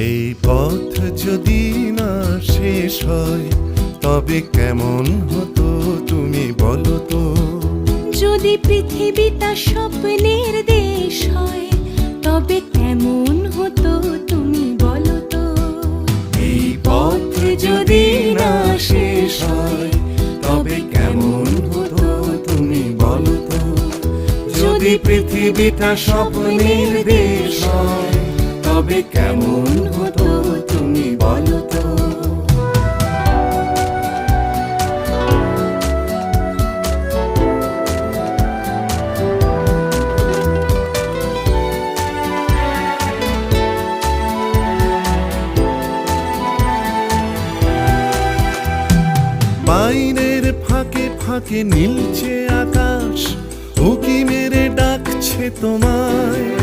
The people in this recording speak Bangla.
এই পথ যদি না শেষ হয় তবে কেমন হতো তুমি বলো তো। যদি পৃথিবীটা স্বপ্নের দেশ হয় তবে কেমন হতো তুমি বলো তো। এই পথ যদি না শেষ হয় তবে কেমন হতো তুমি বলো তো। যদি পৃথিবীটা স্বপ্নের দেশ হয় তবে কেমন হতো তুমি বলো তো। বাইরের ফাঁকে ফাঁকে নীলচে আকাশ উকি মেরে ডাকছে তোমায়।